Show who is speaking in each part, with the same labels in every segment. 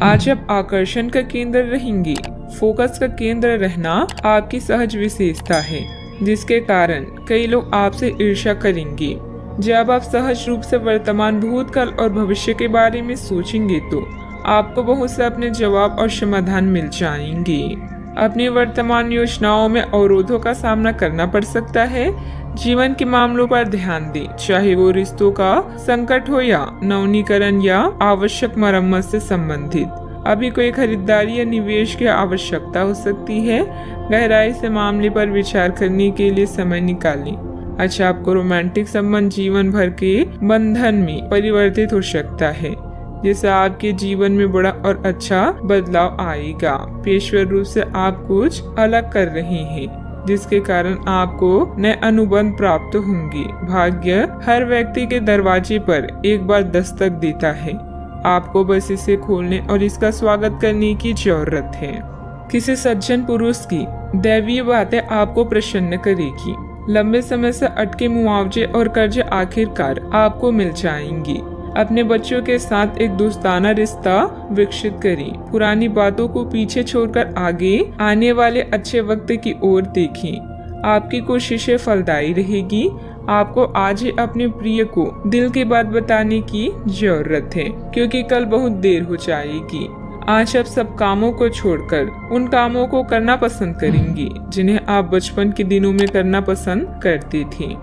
Speaker 1: आज आप आकर्षण का केंद्र रहेंगी। फोकस का केंद्र रहना आपकी सहज विशेषता है, जिसके कारण कई लोग आपसे ईर्ष्या करेंगे। जब आप सहज रूप से वर्तमान, भूतकाल और भविष्य के बारे में सोचेंगे तो आपको बहुत से अपने जवाब और समाधान मिल जाएंगे। अपनी वर्तमान योजनाओं में अवरोधों का सामना करना पड़ सकता है। जीवन के मामलों पर ध्यान दें, चाहे वो रिश्तों का संकट हो या नवीनीकरण या आवश्यक मरम्मत से संबंधित। अभी कोई खरीदारी या निवेश की आवश्यकता हो सकती है। गहराई से मामले पर विचार करने के लिए समय निकालें। अच्छा, आपको रोमांटिक संबंध जीवन भर के बंधन में परिवर्तित हो सकता है, जिससे आपके जीवन में बड़ा और अच्छा बदलाव आएगा। पेशेवर रूप से आप कुछ अलग कर रहे हैं, जिसके कारण आपको नए अनुबंध प्राप्त होंगे। भाग्य हर व्यक्ति के दरवाजे पर एक बार दस्तक देता है। आपको बस इसे खोलने और इसका स्वागत करने की जरूरत है। किसी सज्जन पुरुष की दैवीय बातें आपको प्रसन्न करेगी। लंबे समय से अटके मुआवजे और कर्ज आखिरकार आपको मिल जाएंगे। अपने बच्चों के साथ एक दोस्ताना रिश्ता विकसित करें। पुरानी बातों को पीछे छोड़कर आगे आने वाले अच्छे वक्त की ओर देखें। आपकी कोशिशें फलदायी रहेगी। आपको आज ही अपने प्रिय को दिल की बात बताने की जरूरत है, क्योंकि कल बहुत देर हो जाएगी। आज आप सब कामों को छोड़कर उन कामों को करना पसंद करेंगी जिन्हें आप बचपन के दिनों में करना पसंद करती थी।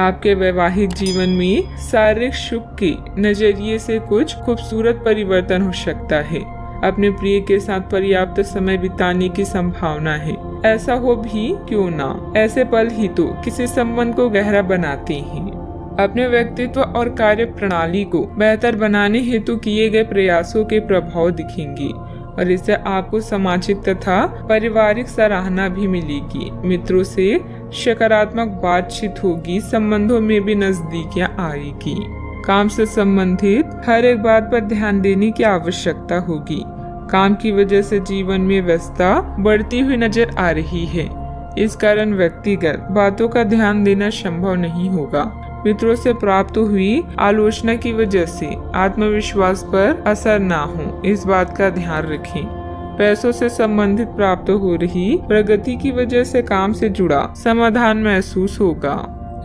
Speaker 1: आपके वैवाहिक जीवन में शारीरिक सुख के नजरिए से कुछ खूबसूरत परिवर्तन हो सकता है। अपने प्रिय के साथ पर्याप्त समय बिताने की संभावना है। ऐसा हो भी क्यों ना, ऐसे पल ही तो किसी संबंध को गहरा बनाते हैं। अपने व्यक्तित्व और कार्य प्रणाली को बेहतर बनाने हेतु किए गए प्रयासों के प्रभाव दिखेंगे और इससे आपको सामाजिक तथा पारिवारिक सराहना भी मिलेगी। मित्रों से सकारात्मक बातचीत होगी। संबंधों में भी नजदीकियां आएगी। काम से संबंधित हर एक बात पर ध्यान देने की आवश्यकता होगी। काम की वजह से जीवन में व्यस्तता बढ़ती हुई नजर आ रही है। इस कारण व्यक्तिगत बातों का ध्यान देना संभव नहीं होगा। मित्रों से प्राप्त हुई आलोचना की वजह से आत्मविश्वास पर असर ना हो, इस बात का ध्यान रखें। पैसों से संबंधित प्राप्त हो रही प्रगति की वजह से काम से जुड़ा समाधान महसूस होगा।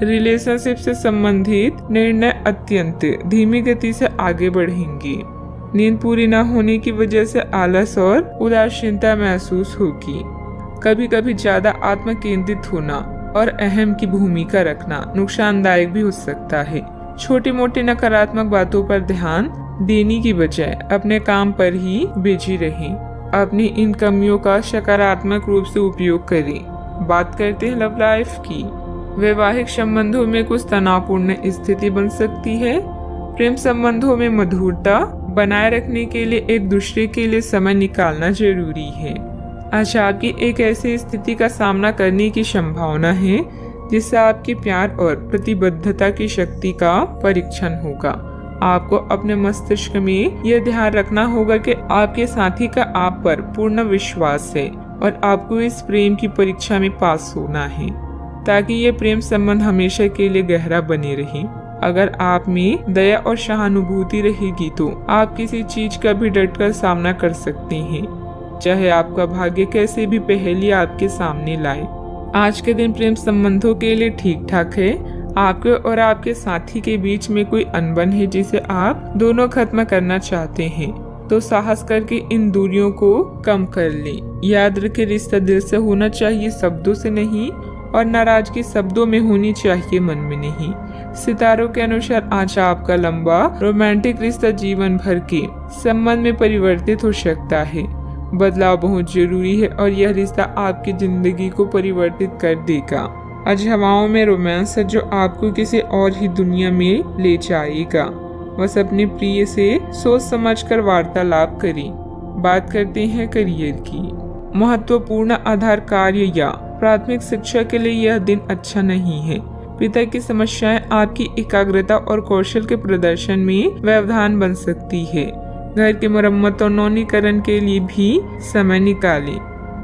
Speaker 1: रिलेशनशिप से संबंधित निर्णय अत्यंत धीमी गति से आगे बढ़ेंगे। नींद पूरी न होने की वजह से आलस और उदासीनता महसूस होगी। कभी कभी ज्यादा आत्म केंद्रित होना और अहम की भूमिका रखना नुकसानदायक भी हो सकता है। छोटी मोटी नकारात्मक बातों पर ध्यान देने की बजाय अपने काम पर ही बिजी रहें। अपनी इन कमियों का सकारात्मक रूप से उपयोग करें। बात करते हैं लव लाइफ की। वैवाहिक संबंधों में कुछ तनावपूर्ण स्थिति बन सकती है। प्रेम संबंधों में मधुरता बनाए रखने के लिए एक दूसरे के लिए समय निकालना जरूरी है। आज आपकी एक ऐसी स्थिति का सामना करने की संभावना है जिससे आपके प्यार और प्रतिबद्धता की शक्ति का परीक्षण होगा। आपको अपने मस्तिष्क में यह ध्यान रखना होगा कि आपके साथी का आप पर पूर्ण विश्वास है और आपको इस प्रेम की परीक्षा में पास होना है ताकि ये प्रेम संबंध हमेशा के लिए गहरा बने रहे। अगर आप में दया और सहानुभूति रहेगी तो आप किसी चीज का भी डटकर सामना कर सकते हैं, चाहे आपका भाग्य कैसे भी पहेली आपके सामने लाए। आज के दिन प्रेम संबंधों के लिए ठीक ठाक है। आपके और आपके साथी के बीच में कोई अनबन है जिसे आप दोनों खत्म करना चाहते हैं, तो साहस करके इन दूरियों को कम कर लें। याद रखें, रिश्ता दिल से होना चाहिए, शब्दों से नहीं, और नाराजगी शब्दों में होनी चाहिए, मन में नहीं। सितारों के अनुसार आज आपका लंबा रोमांटिक रिश्ता जीवन भर के संबंध में परिवर्तित हो सकता है। बदलाव बहुत जरूरी है और यह रिश्ता आपकी जिंदगी को परिवर्तित कर देगा। आज हवाओं में रोमांस है जो आपको किसी और ही दुनिया में ले जाएगा। बस अपने प्रिय से सोच समझकर वार्तालाप करें। बात करते हैं करियर की। महत्वपूर्ण आधार कार्य या प्राथमिक शिक्षा के लिए यह दिन अच्छा नहीं है। पिता की समस्याएं आपकी एकाग्रता और कौशल के प्रदर्शन में व्यवधान बन सकती है। घर की मरम्मत और नवीनीकरण के लिए भी समय निकालें।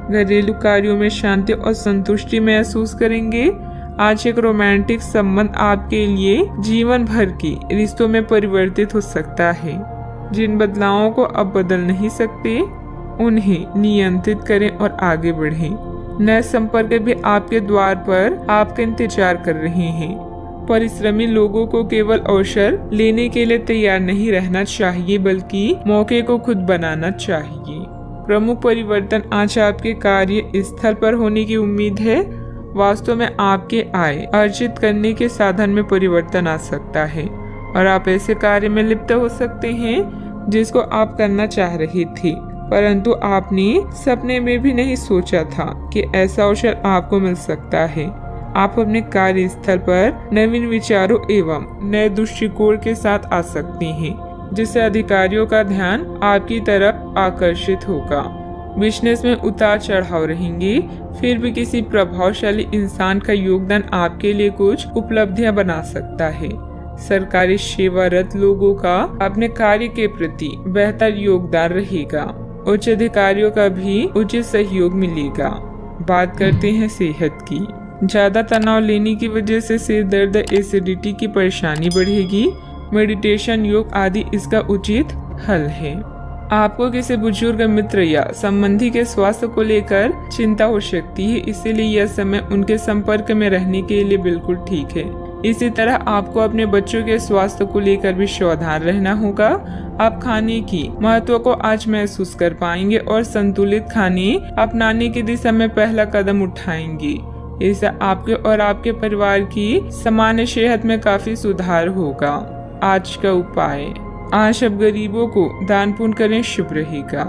Speaker 1: घरेलू कार्यों में शांति और संतुष्टि महसूस करेंगे। आज एक रोमांटिक संबंध आपके लिए जीवन भर के रिश्तों में परिवर्तित हो सकता है। जिन बदलावों को अब बदल नहीं सकते उन्हें नियंत्रित करें और आगे बढ़ें। नए संपर्क भी आपके द्वार पर आपका इंतजार कर रहे हैं। परिश्रमी लोगों को केवल अवसर लेने के लिए तैयार नहीं रहना चाहिए, बल्कि मौके को खुद बनाना चाहिए। प्रमुख परिवर्तन आज आपके कार्य स्थल पर होने की उम्मीद है। वास्तव में आपके आय अर्जित करने के साधन में परिवर्तन आ सकता है और आप ऐसे कार्य में लिप्त हो सकते हैं जिसको आप करना चाह रहे थे, परंतु आपने सपने में भी नहीं सोचा था कि ऐसा अवसर आपको मिल सकता है। आप अपने कार्यस्थल पर नवीन विचारों एवं नए दृष्टिकोण के साथ आ सकते हैं, जिससे अधिकारियों का ध्यान आपकी तरफ आकर्षित होगा। बिजनेस में उतार चढ़ाव रहेंगे, फिर भी किसी प्रभावशाली इंसान का योगदान आपके लिए कुछ उपलब्धियां बना सकता है। सरकारी सेवारत लोगों का अपने कार्य के प्रति बेहतर योगदान रहेगा। उच्च अधिकारियों का भी उचित सहयोग मिलेगा। बात करते हैं सेहत की। ज्यादा तनाव लेने की वजह से सिर दर्द, एसिडिटी की परेशानी बढ़ेगी। मेडिटेशन, योग आदि इसका उचित हल है। आपको किसी बुजुर्ग मित्र या संबंधी के स्वास्थ्य को लेकर चिंता हो सकती है, इसीलिए यह समय उनके संपर्क में रहने के लिए बिल्कुल ठीक है। इसी तरह आपको अपने बच्चों के स्वास्थ्य को लेकर भी सावधान रहना होगा। आप खाने की महत्व को आज महसूस कर पाएंगे और संतुलित खाने अपनाने की दिशा में पहला कदम उठाएंगे। इससे आपके और आपके परिवार की सामान्य सेहत में काफी सुधार होगा। आज का उपाय, आज अब गरीबों को दान पुण्य करें, शुभ रहेगा।